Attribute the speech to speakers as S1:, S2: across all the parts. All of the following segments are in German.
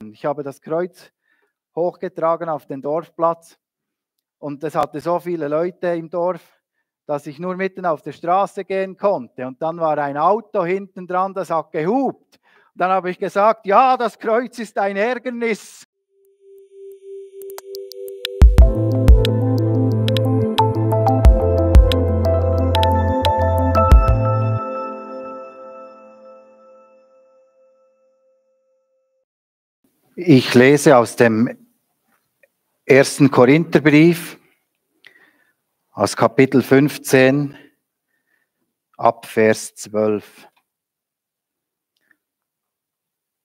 S1: Ich habe das Kreuz hochgetragen auf den Dorfplatz und es hatte so viele Leute im Dorf, dass ich nur mitten auf der Straße gehen konnte. Und dann war ein Auto hinten dran, das hat gehupt. Und dann habe ich gesagt, ja, das Kreuz ist ein Ärgernis. Ich lese aus dem 1. Korintherbrief, aus Kapitel 15, ab Vers 12.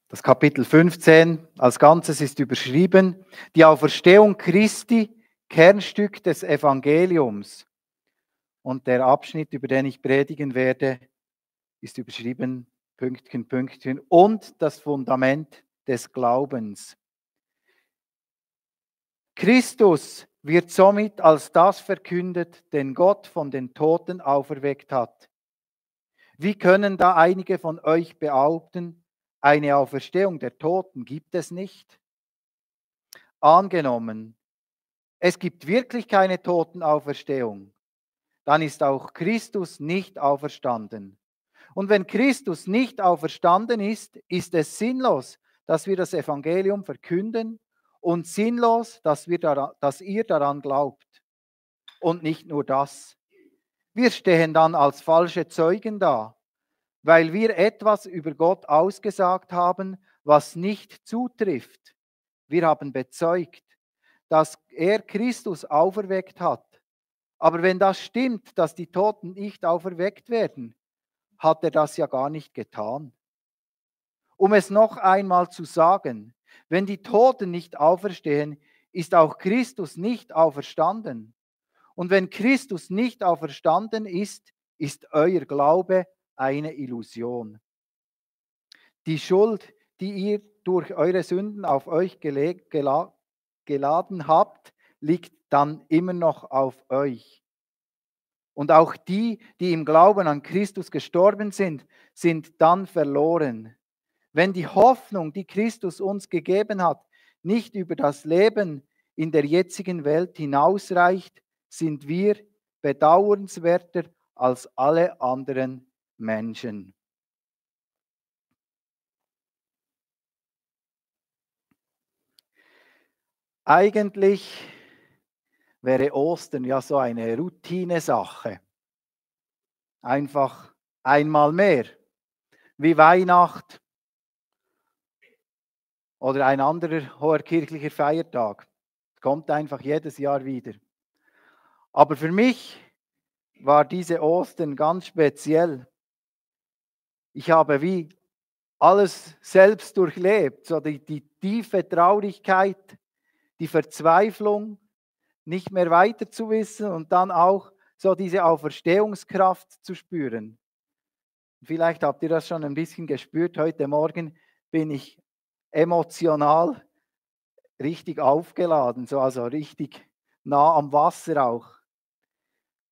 S1: Das Kapitel 15 als Ganzes ist überschrieben, die Auferstehung Christi, Kernstück des Evangeliums. Und der Abschnitt, über den ich predigen werde, ist überschrieben, Pünktchen, Pünktchen, und das Fundament des Glaubens. Christus wird somit als das verkündet, den Gott von den Toten auferweckt hat. Wie können da einige von euch behaupten, eine Auferstehung der Toten gibt es nicht? Angenommen, es gibt wirklich keine Totenauferstehung, dann ist auch Christus nicht auferstanden. Und wenn Christus nicht auferstanden ist, ist es sinnlos, dass wir das Evangelium verkünden und sinnlos, dass ihr daran glaubt. Und nicht nur das. Wir stehen dann als falsche Zeugen da, weil wir etwas über Gott ausgesagt haben, was nicht zutrifft. Wir haben bezeugt, dass er Christus auferweckt hat. Aber wenn das stimmt, dass die Toten nicht auferweckt werden, hat er das ja gar nicht getan. Um es noch einmal zu sagen, wenn die Toten nicht auferstehen, ist auch Christus nicht auferstanden. Und wenn Christus nicht auferstanden ist, ist euer Glaube eine Illusion. Die Schuld, die ihr durch eure Sünden auf euch geladen habt, liegt dann immer noch auf euch. Und auch die, die im Glauben an Christus gestorben sind, sind dann verloren. Wenn die Hoffnung, die Christus uns gegeben hat, nicht über das Leben in der jetzigen Welt hinausreicht, sind wir bedauernswerter als alle anderen Menschen. Eigentlich wäre Ostern ja so eine Routinesache. Einfach einmal mehr, wie Weihnacht oder ein anderer hoher kirchlicher Feiertag. Kommt einfach jedes Jahr wieder. Aber für mich war diese Ostern ganz speziell. Ich habe wie alles selbst durchlebt, so die tiefe Traurigkeit, die Verzweiflung, nicht mehr weiter zu wissen und dann auch so diese Auferstehungskraft zu spüren. Vielleicht habt ihr das schon ein bisschen gespürt. Heute Morgen bin ich emotional richtig aufgeladen, so also richtig nah am Wasser auch.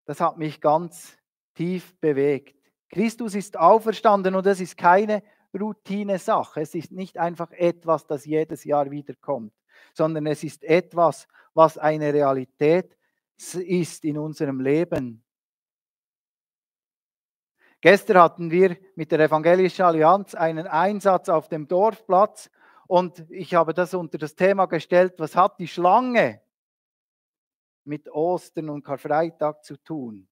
S1: Das hat mich ganz tief bewegt. Christus ist auferstanden und das ist keine Routine-Sache. Es ist nicht einfach etwas, das jedes Jahr wiederkommt, sondern es ist etwas, was eine Realität ist in unserem Leben. Gestern hatten wir mit der Evangelischen Allianz einen Einsatz auf dem Dorfplatz und ich habe das unter das Thema gestellt, was hat die Schlange mit Ostern und Karfreitag zu tun?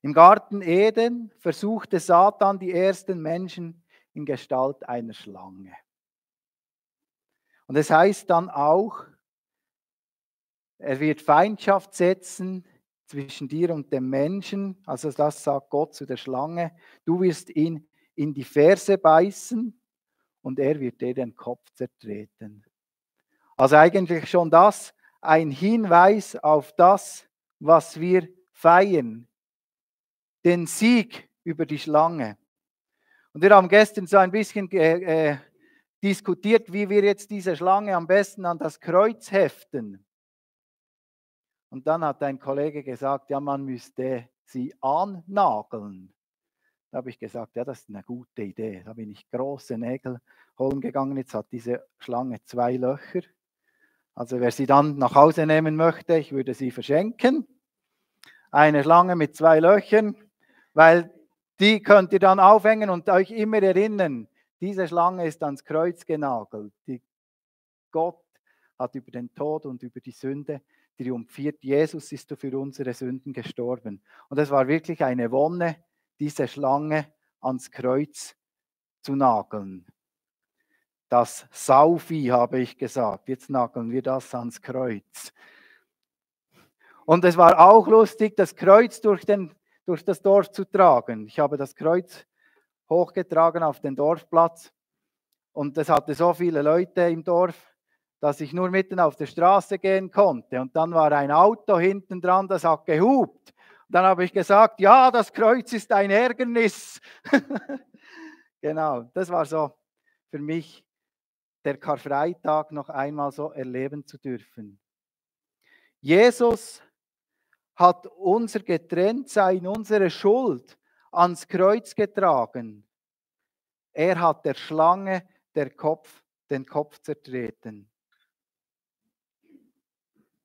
S1: Im Garten Eden versuchte Satan die ersten Menschen in Gestalt einer Schlange. Und es heißt dann auch, er wird Feindschaft setzen zwischen dir und dem Menschen. Also das sagt Gott zu der Schlange. Du wirst ihn in die Ferse beißen und er wird dir den Kopf zertreten. Also eigentlich schon das ein Hinweis auf das, was wir feiern. Den Sieg über die Schlange. Und wir haben gestern so ein bisschen diskutiert, wie wir jetzt diese Schlange am besten an das Kreuz heften. Und dann hat ein Kollege gesagt, ja, man müsste sie annageln. Da habe ich gesagt, ja, das ist eine gute Idee. Da bin ich große Nägel holen gegangen. Jetzt hat diese Schlange 2 Löcher. Also wer sie dann nach Hause nehmen möchte, ich würde sie verschenken. Eine Schlange mit 2 Löchern, weil die könnt ihr dann aufhängen und euch immer erinnern, diese Schlange ist ans Kreuz genagelt. Gott hat über den Tod und über die Sünde triumphiert. Jesus ist für unsere Sünden gestorben. Und es war wirklich eine Wonne, diese Schlange ans Kreuz zu nageln. Das Sauvieh, habe ich gesagt. Jetzt nageln wir das ans Kreuz. Und es war auch lustig, das Kreuz durch das Dorf zu tragen. Ich habe das Kreuz hochgetragen auf den Dorfplatz und es hatte so viele Leute im Dorf, dass ich nur mitten auf der Straße gehen konnte. Und dann war ein Auto hinten dran, das hat gehupt. Und dann habe ich gesagt, ja, das Kreuz ist ein Ärgernis. Genau, das war so für mich der Karfreitag noch einmal so erleben zu dürfen. Jesus hat unser Getrenntsein, unsere Schuld ans Kreuz getragen. Er hat der Schlange den Kopf zertreten.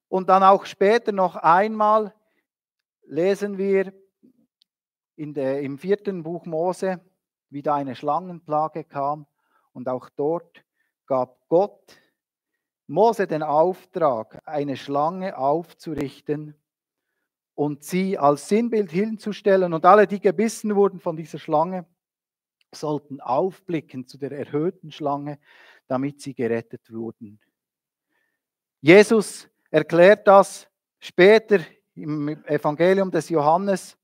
S1: Und dann auch später noch einmal lesen wir im 4. Buch Mose, wie da eine Schlangenplage kam. Und auch dort gab Gott Mose den Auftrag, eine Schlange aufzurichten und sie als Sinnbild hinzustellen. Und alle, die gebissen wurden von dieser Schlange, sollten aufblicken zu der erhöhten Schlange, damit sie gerettet wurden. Jesus erklärt das später im Evangelium des Johannes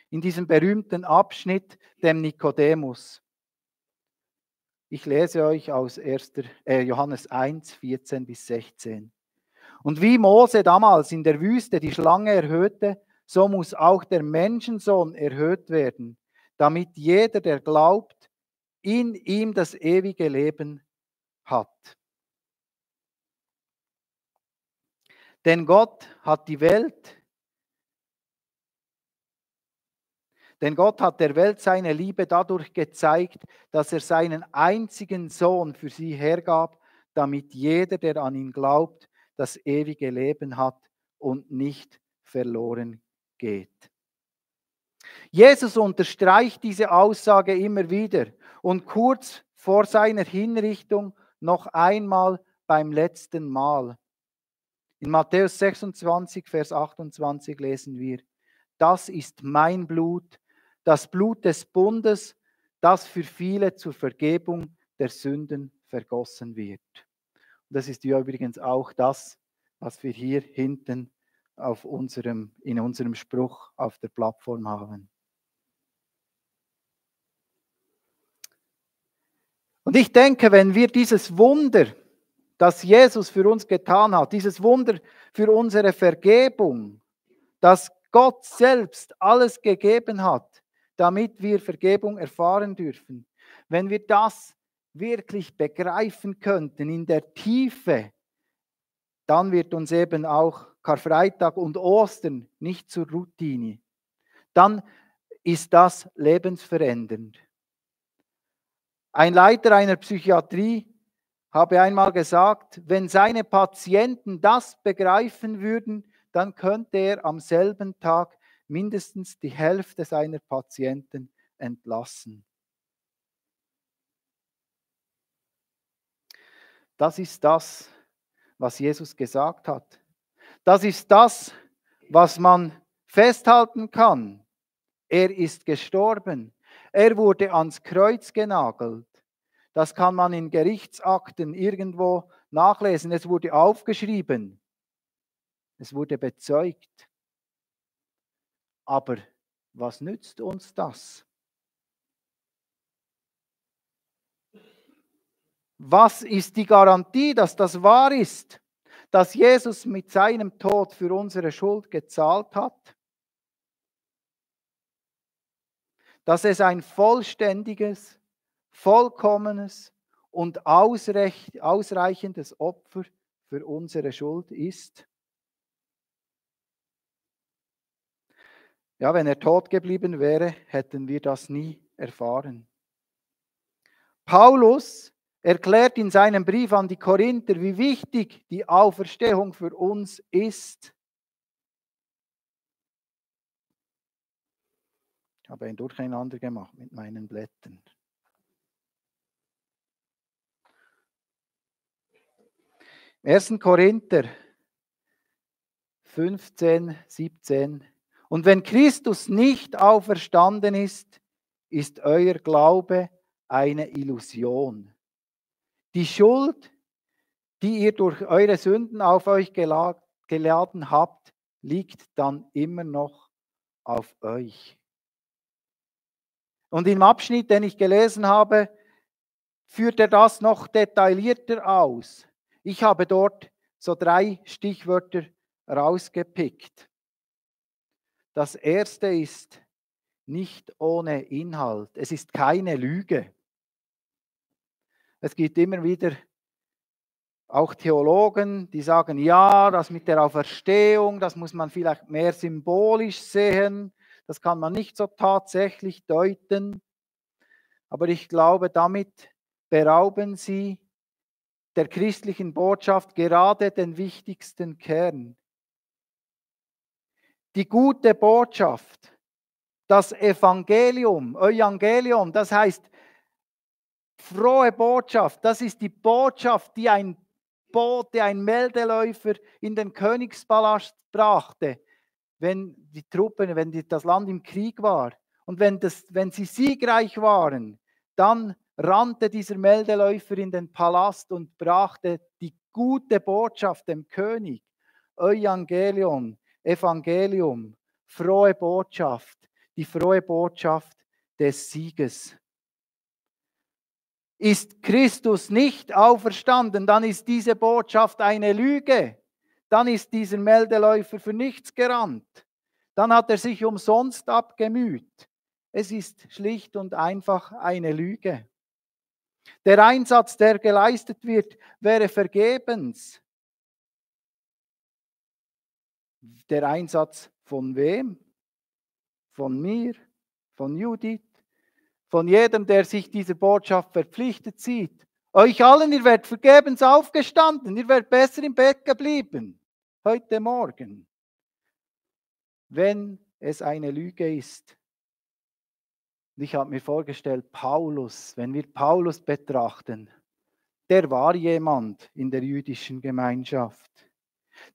S1: in diesem berühmten Abschnitt dem Nikodemus. Ich lese euch aus Johannes 1, 14 bis 16. Und wie Mose damals in der Wüste die Schlange erhöhte, so muss auch der Menschensohn erhöht werden, damit jeder, der glaubt, in ihm das ewige Leben hat. Denn Gott hat der Welt seine Liebe dadurch gezeigt, dass er seinen einzigen Sohn für sie hergab, damit jeder, der an ihn glaubt, das ewige Leben hat und nicht verloren geht. Jesus unterstreicht diese Aussage immer wieder und kurz vor seiner Hinrichtung noch einmal beim letzten Mal. In Matthäus 26, Vers 28 lesen wir: Das ist mein Blut, das Blut des Bundes, das für viele zur Vergebung der Sünden vergossen wird. Und das ist ja übrigens auch das, was wir hier hinten in unserem Spruch auf der Plattform haben. Und ich denke, wenn wir dieses Wunder, das Jesus für uns getan hat, dieses Wunder für unsere Vergebung, dass Gott selbst alles gegeben hat, damit wir Vergebung erfahren dürfen, wenn wir das wirklich begreifen könnten in der Tiefe, dann wird uns eben auch Karfreitag und Ostern nicht zur Routine. Dann ist das lebensverändernd. Ein Leiter einer Psychiatrie habe einmal gesagt, wenn seine Patienten das begreifen würden, dann könnte er am selben Tag mindestens die Hälfte seiner Patienten entlassen. Das ist das, was Jesus gesagt hat. Das ist das, was man festhalten kann. Er ist gestorben. Er wurde ans Kreuz genagelt. Das kann man in Gerichtsakten irgendwo nachlesen. Es wurde aufgeschrieben. Es wurde bezeugt. Aber was nützt uns das? Was ist die Garantie, dass das wahr ist? Dass Jesus mit seinem Tod für unsere Schuld gezahlt hat? Dass es ein vollständiges, vollkommenes und ausreichendes Opfer für unsere Schuld ist? Ja, wenn er tot geblieben wäre, hätten wir das nie erfahren. Paulus erklärt in seinem Brief an die Korinther, wie wichtig die Auferstehung für uns ist. Ich habe ein Durcheinander gemacht mit meinen Blättern. Im 1. Korinther 15, 17. Und wenn Christus nicht auferstanden ist, ist euer Glaube eine Illusion. Die Schuld, die ihr durch eure Sünden auf euch geladen habt, liegt dann immer noch auf euch. Und im Abschnitt, den ich gelesen habe, führt er das noch detaillierter aus. Ich habe dort so 3 Stichwörter rausgepickt. Das erste ist nicht ohne Inhalt. Es ist keine Lüge. Es gibt immer wieder auch Theologen, die sagen, ja, das mit der Auferstehung, das muss man vielleicht mehr symbolisch sehen. Das kann man nicht so tatsächlich deuten. Aber ich glaube, damit berauben sie der christlichen Botschaft gerade den wichtigsten Kern. Die gute Botschaft, das Evangelium, Evangelium, das heißt frohe Botschaft, das ist die Botschaft, die ein Bote, ein Meldeläufer in den Königspalast brachte, wenn die Truppen, wenn das Land im Krieg war. Und wenn sie siegreich waren, dann rannte dieser Meldeläufer in den Palast und brachte die gute Botschaft dem König. Evangelium, Evangelium, frohe Botschaft, die frohe Botschaft des Sieges. Ist Christus nicht auferstanden, dann ist diese Botschaft eine Lüge. Dann ist dieser Meldeläufer für nichts gerannt. Dann hat er sich umsonst abgemüht. Es ist schlicht und einfach eine Lüge. Der Einsatz, der geleistet wird, wäre vergebens. Der Einsatz von wem? Von mir, von Judith, von jedem, der sich dieser Botschaft verpflichtet sieht. Euch allen, ihr werdet vergebens aufgestanden, ihr werdet besser im Bett geblieben, heute Morgen, wenn es eine Lüge ist. Ich habe mir vorgestellt, Paulus, wenn wir Paulus betrachten, der war jemand in der jüdischen Gemeinschaft.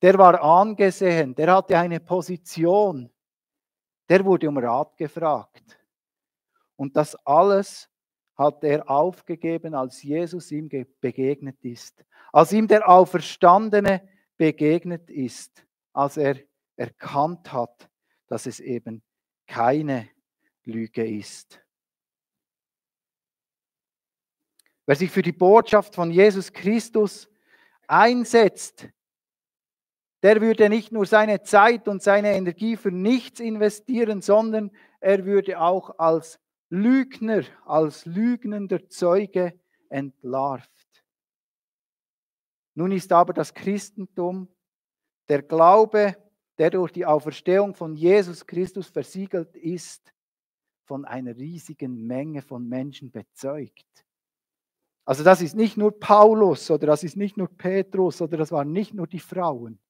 S1: Der war angesehen, der hatte eine Position, der wurde um Rat gefragt. Und das alles hat er aufgegeben, als Jesus ihm begegnet ist. Als ihm der Auferstandene begegnet ist. Als er erkannt hat, dass es eben keine Lüge ist. Wer sich für die Botschaft von Jesus Christus einsetzt, der würde nicht nur seine Zeit und seine Energie für nichts investieren, sondern er würde auch als Lügner, als lügnender Zeuge entlarvt. Nun ist aber das Christentum, der Glaube, der durch die Auferstehung von Jesus Christus versiegelt ist, von einer riesigen Menge von Menschen bezeugt. Also das ist nicht nur Paulus oder das ist nicht nur Petrus oder das waren nicht nur die Frauen.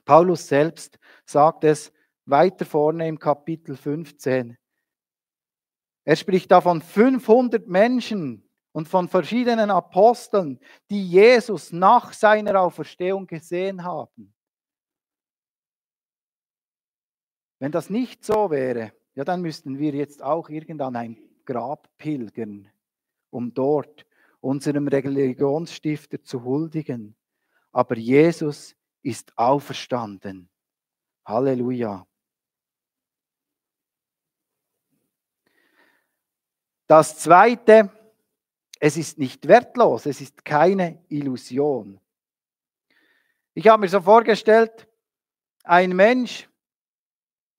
S1: Paulus selbst sagt es weiter vorne im Kapitel 15. Er spricht da von 500 Menschen und von verschiedenen Aposteln, die Jesus nach seiner Auferstehung gesehen haben. Wenn das nicht so wäre, ja, dann müssten wir jetzt auch irgendwann ein Grab pilgern, um dort unserem Religionsstifter zu huldigen. Aber Jesus ist auferstanden. Halleluja. Das Zweite, es ist nicht wertlos, es ist keine Illusion. Ich habe mir so vorgestellt, ein Mensch,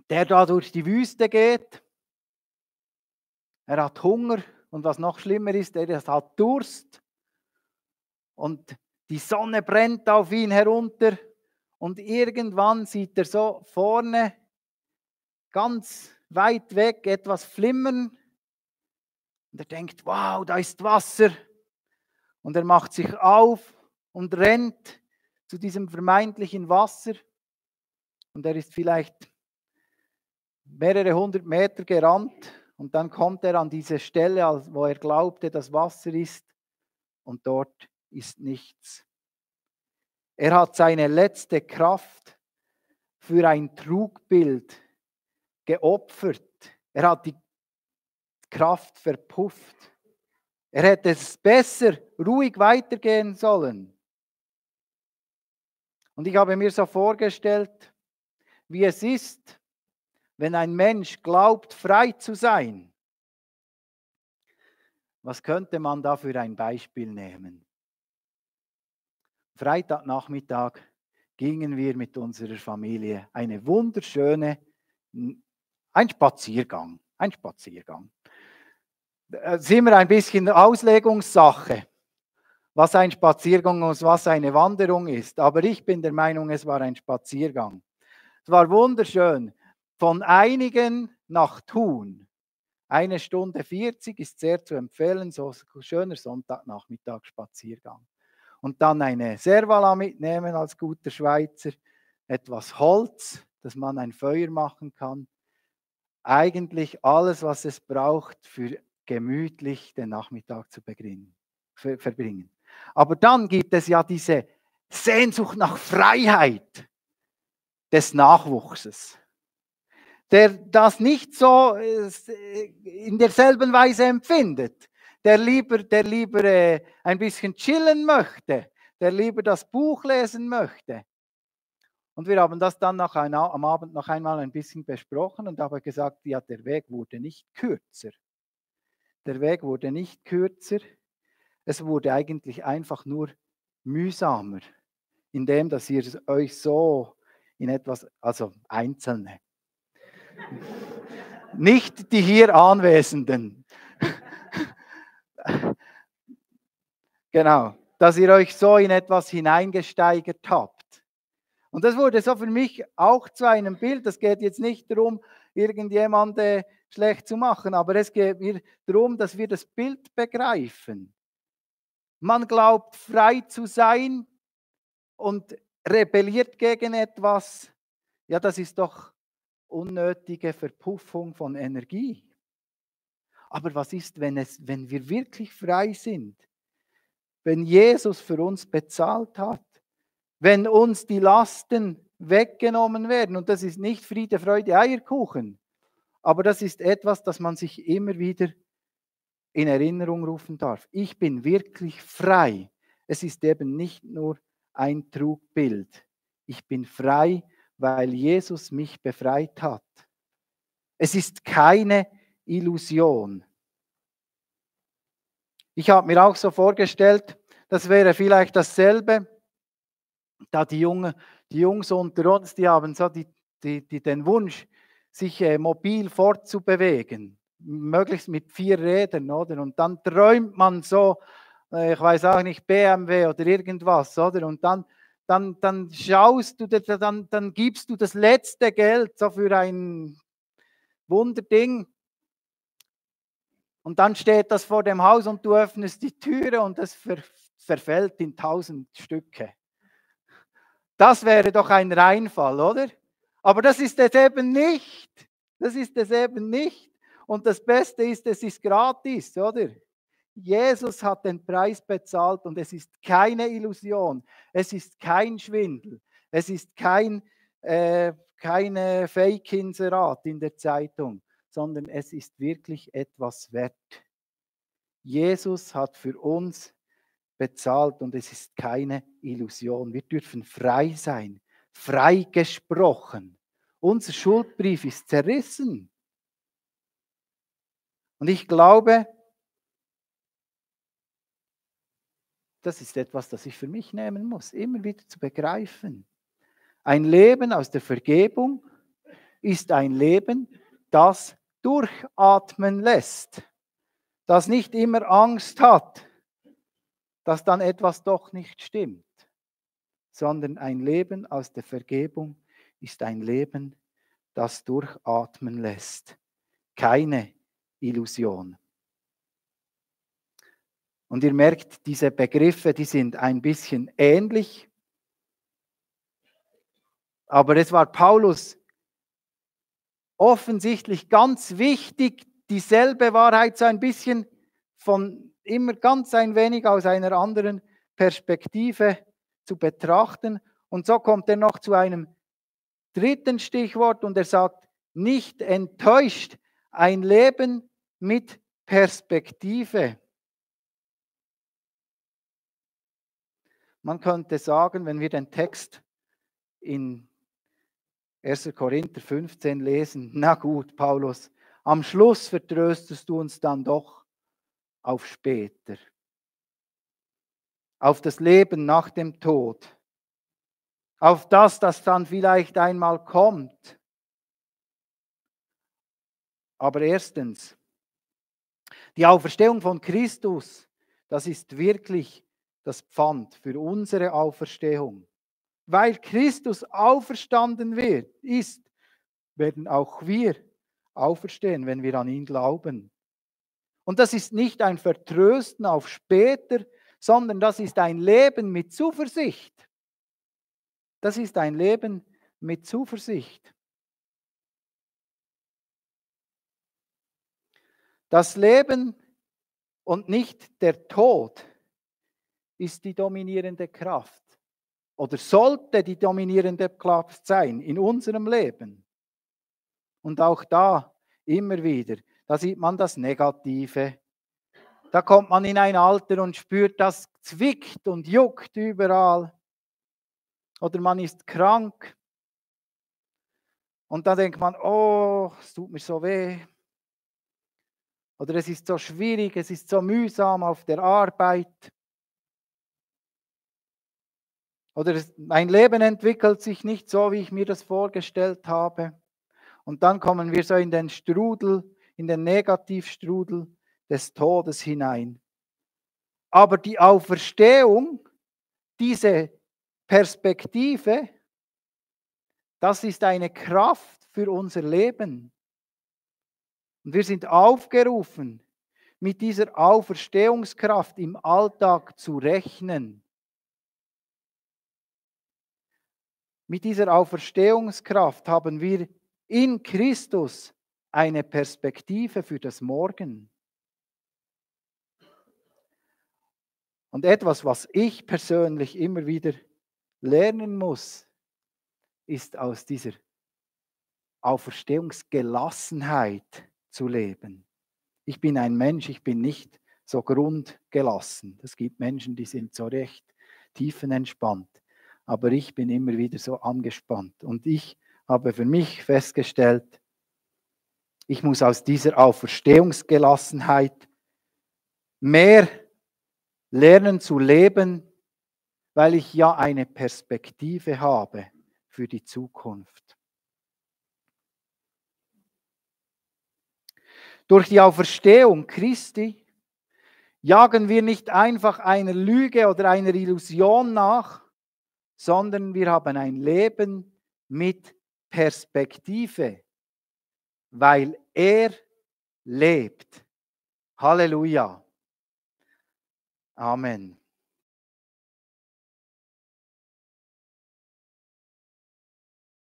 S1: der da durch die Wüste geht, er hat Hunger und was noch schlimmer ist, er hat Durst und die Sonne brennt auf ihn herunter und irgendwann sieht er so vorne ganz weit weg etwas flimmern und er denkt, wow, da ist Wasser. Und er macht sich auf und rennt zu diesem vermeintlichen Wasser. Und er ist vielleicht mehrere 100 Meter gerannt. Und dann kommt er an diese Stelle, wo er glaubte, dass Wasser ist. Und dort ist nichts. Er hat seine letzte Kraft für ein Trugbild geopfert. Er hat die Kraft verpufft. Er hätte es besser ruhig weitergehen sollen. Und ich habe mir so vorgestellt, wie es ist, wenn ein Mensch glaubt, frei zu sein. Was könnte man da für ein Beispiel nehmen? Freitagnachmittag gingen wir mit unserer Familie ein Spaziergang. Das ist immer ein bisschen Auslegungssache, was ein Spaziergang und was eine Wanderung ist. Aber ich bin der Meinung, es war ein Spaziergang. Es war wunderschön. Von Einigen nach Thun. 1 Stunde 40 ist sehr zu empfehlen, so ein schöner Sonntagnachmittagsspaziergang. Und dann eine Servala mitnehmen als guter Schweizer, etwas Holz, dass man ein Feuer machen kann. Eigentlich alles, was es braucht, für gemütlich den Nachmittag zu verbringen. Aber dann gibt es ja diese Sehnsucht nach Freiheit des Nachwuchses, der das nicht so in derselben Weise empfindet, der lieber ein bisschen chillen möchte, der lieber das Buch lesen möchte. Und wir haben das dann am Abend noch einmal ein bisschen besprochen und habe gesagt, ja, der Weg wurde nicht kürzer. Der Weg wurde nicht kürzer, es wurde eigentlich einfach nur mühsamer, indem dass ihr euch so in etwas, also Einzelne, nicht die hier Anwesenden, genau, dass ihr euch so in etwas hineingesteigert habt. Und das wurde so für mich auch zu einem Bild. Das geht jetzt nicht darum, irgendjemanden schlecht zu machen, aber es geht mir darum, dass wir das Bild begreifen. Man glaubt, frei zu sein und rebelliert gegen etwas. Ja, das ist doch unnötige Verpuffung von Energie. Aber was ist, wenn wir wirklich frei sind? Wenn Jesus für uns bezahlt hat? Wenn uns die Lasten weggenommen werden, und das ist nicht Friede, Freude, Eierkuchen, aber das ist etwas, das man sich immer wieder in Erinnerung rufen darf. Ich bin wirklich frei. Es ist eben nicht nur ein Trugbild. Ich bin frei, weil Jesus mich befreit hat. Es ist keine Illusion. Ich habe mir auch so vorgestellt, das wäre vielleicht dasselbe, da die Jungs unter uns, die haben so den Wunsch, sich mobil fortzubewegen, möglichst mit 4 Rädern, oder? Und dann träumt man so, ich weiß auch nicht, BMW oder irgendwas, oder? Und dann schaust du, dann gibst du das letzte Geld so für ein Wunderding. Und dann steht das vor dem Haus und du öffnest die Türe und es verfällt in 1000 Stücke. Das wäre doch ein Reinfall, oder? Aber das ist es eben nicht. Das ist es eben nicht. Und das Beste ist, es ist gratis, oder? Jesus hat den Preis bezahlt und es ist keine Illusion. Es ist kein Schwindel. Es ist keine Fake-Inserat in der Zeitung, sondern es ist wirklich etwas wert. Jesus hat für uns bezahlt und es ist keine Illusion. Wir dürfen frei sein, frei gesprochen. Unser Schuldbrief ist zerrissen. Und ich glaube, das ist etwas, das ich für mich nehmen muss, immer wieder zu begreifen. Ein Leben aus der Vergebung ist ein Leben, das durchatmen lässt, das nicht immer Angst hat, dass dann etwas doch nicht stimmt, sondern ein Leben aus der Vergebung ist ein Leben, das durchatmen lässt. Keine Illusion. Und ihr merkt, diese Begriffe, die sind ein bisschen ähnlich. Aber es war Paulus offensichtlich ganz wichtig, dieselbe Wahrheit so ein bisschen von immer ganz ein wenig aus einer anderen Perspektive zu betrachten. Und so kommt er noch zu einem dritten Stichwort und er sagt, nicht enttäuscht, ein Leben mit Perspektive. Man könnte sagen, wenn wir den Text in 1. Korinther 15 lesen, na gut, Paulus, am Schluss vertröstest du uns dann doch auf später, auf das Leben nach dem Tod, auf das, das dann vielleicht einmal kommt. Aber erstens, die Auferstehung von Christus, das ist wirklich das Pfand für unsere Auferstehung. Weil Christus auferstanden ist, werden auch wir auferstehen, wenn wir an ihn glauben. Und das ist nicht ein Vertrösten auf später, sondern das ist ein Leben mit Zuversicht. Das ist ein Leben mit Zuversicht. Das Leben und nicht der Tod ist die dominierende Kraft oder sollte die dominierende Kraft sein in unserem Leben. Und auch da immer wieder, da sieht man das Negative. Da kommt man in ein Alter und spürt, das zwickt und juckt überall. Oder man ist krank. Und dann denkt man, oh, es tut mir so weh. Oder es ist so schwierig, es ist so mühsam auf der Arbeit. Oder mein Leben entwickelt sich nicht so, wie ich mir das vorgestellt habe. Und dann kommen wir so in den Strudel, in den Negativstrudel des Todes hinein. Aber die Auferstehung, diese Perspektive, das ist eine Kraft für unser Leben. Und wir sind aufgerufen, mit dieser Auferstehungskraft im Alltag zu rechnen. Mit dieser Auferstehungskraft haben wir in Christus eine Perspektive für das Morgen. Und etwas, was ich persönlich immer wieder lernen muss, ist aus dieser Auferstehungsgelassenheit zu leben. Ich bin ein Mensch, ich bin nicht so grundgelassen. Es gibt Menschen, die sind so recht tiefenentspannt. Aber ich bin immer wieder so angespannt. Und ich habe für mich festgestellt, ich muss aus dieser Auferstehungsgelassenheit mehr lernen zu leben, weil ich ja eine Perspektive habe für die Zukunft. Durch die Auferstehung Christi jagen wir nicht einfach einer Lüge oder einer Illusion nach, sondern wir haben ein Leben mit Perspektive, weil er lebt. Halleluja. Amen.